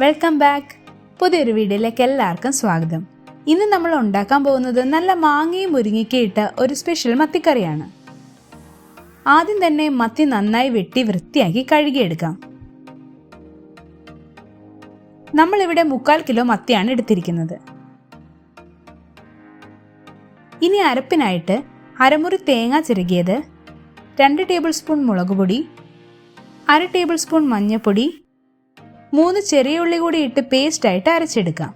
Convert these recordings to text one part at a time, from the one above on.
Welcome back. പുതിയൊരു വീഡിയോയിലേക്ക് എല്ലാവർക്കും സ്വാഗതം. ഇന്ന് നമ്മൾ ഉണ്ടാക്കാൻ പോകുന്നത് നല്ല മാങ്ങയും മുരിങ്ങയ്ക്കയും ഇട്ട ഒരു സ്പെഷ്യൽ മത്തിക്കറിയാണ്. ആദ്യം തന്നെ മത്തി നന്നായി വെട്ടി വൃത്തിയാക്കി കഴുകിയെടുക്കാം. നമ്മളിവിടെ 3/4 കിലോ മത്തിയാണ് എടുത്തിരിക്കുന്നത്. ഇനി അരപ്പിനായിട്ട് അരമുറി തേങ്ങ ചിരകിയത്, 2 ടേബിൾ സ്പൂൺ മുളക് പൊടി, 1/2 ടേബിൾ സ്പൂൺ മഞ്ഞൾപ്പൊടി, 3 ചെറിയ ഉള്ളി കൂടി ഇട്ട് പേസ്റ്റായിട്ട് അരച്ചെടുക്കാം.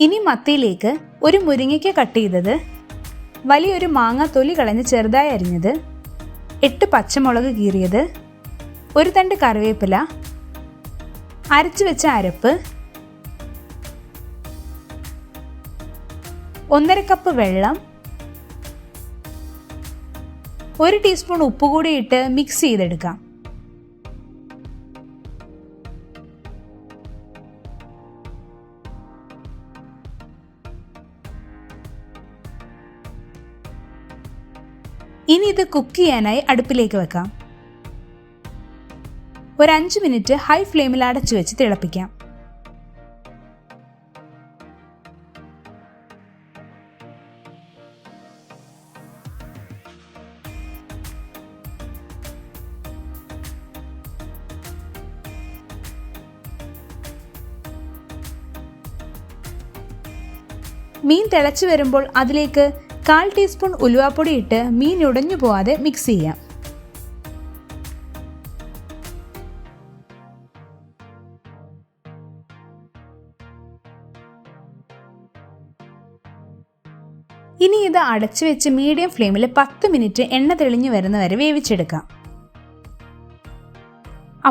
ഇനി മത്തിയിലേക്ക് ഒരു മുരിങ്ങയ്ക്ക കട്ട് ചെയ്തത്, വലിയൊരു മാങ്ങ തൊലി കളഞ്ഞ് ചെറുതായി അരിഞ്ഞത്, 8 പച്ചമുളക് കീറിയത്, 1 തണ്ട് കറിവേപ്പില, അരച്ചു വെച്ച അരപ്പ്, 1/2 കപ്പ് വെള്ളം, 1 ടീസ്പൂൺ ഉപ്പ് കൂടി ഇട്ട് മിക്സ് ചെയ്തെടുക്കാം. ഇനി ഇത് കുക്ക് ചെയ്യാനായി അടുപ്പിലേക്ക് വെക്കാം. ഒരു 5 മിനിറ്റ് ഹൈ ഫ്ലെയിമിൽ അടച്ചു വെച്ച് തിളപ്പിക്കാം. മീൻ തിളച്ചു വരുമ്പോൾ അതിലേക്ക് 1/4 ടീസ്പൂൺ ഉലുവാപ്പൊടി ഇട്ട് മീൻ ഉടഞ്ഞു പോവാതെ മിക്സ് ചെയ്യാം. ഇനി ഇത് അടച്ചു വെച്ച് മീഡിയം ഫ്ലെയിമിൽ 10 മിനിറ്റ് എണ്ണ തെളിഞ്ഞു വരുന്നവരെ വേവിച്ചെടുക്കാം.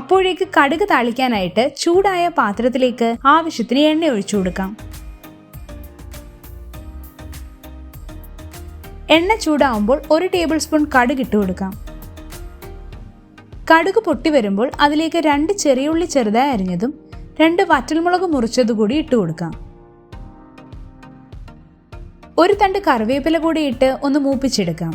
അപ്പോഴേക്ക് കടുക് താളിക്കാനായിട്ട് ചൂടായ പാത്രത്തിലേക്ക് ആവശ്യത്തിന് എണ്ണ ഒഴിച്ചു കൊടുക്കാം. എണ്ണ ചൂടാവുമ്പോൾ 1 ടേബിൾ സ്പൂൺ കടുക് ഇട്ട് കൊടുക്കാം. കടുക് പൊട്ടി വരുമ്പോൾ അതിലേക്ക് 2 ചെറിയ ഉള്ളി ചെറുതായി അരിഞ്ഞതും 2 വറ്റൽമുളക് മുറിച്ചതുകൂടി ഇട്ട് കൊടുക്കാം. 1 തണ്ട് കറിവേപ്പില കൂടി ഇട്ട് ഒന്ന് മൂപ്പിച്ചെടുക്കാം.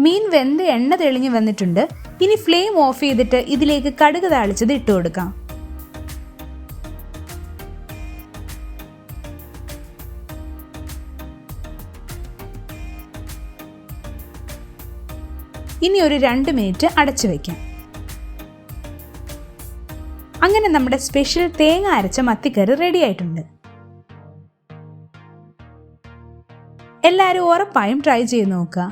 മീൻ വെന്ത് എണ്ണ തെളിഞ്ഞു വന്നിട്ടുണ്ട്. ഇനി ഫ്ലെയിം ഓഫ് ചെയ്തിട്ട് ഇതിലേക്ക് കടുക് താളിച്ചത് ഇട്ട് കൊടുക്കാം. ഇനി ഒരു 2 മിനിറ്റ് അടച്ചു വയ്ക്കാം. അങ്ങനെ നമ്മുടെ സ്പെഷ്യൽ തേങ്ങ അരച്ച മത്തിക്കറി റെഡി ആയിട്ടുണ്ട്. എല്ലാവരും ഉറപ്പായും ട്രൈ ചെയ്ത് നോക്കുക.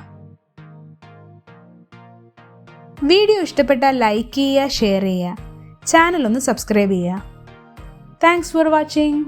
വീഡിയോ ഇഷ്ടപ്പെട്ടാൽ ലൈക്ക് ചെയ്യുക, ഷെയർ ചെയ്യുക, ചാനൽ ഒന്ന് സബ്സ്ക്രൈബ് ചെയ്യുക. Thanks for watching.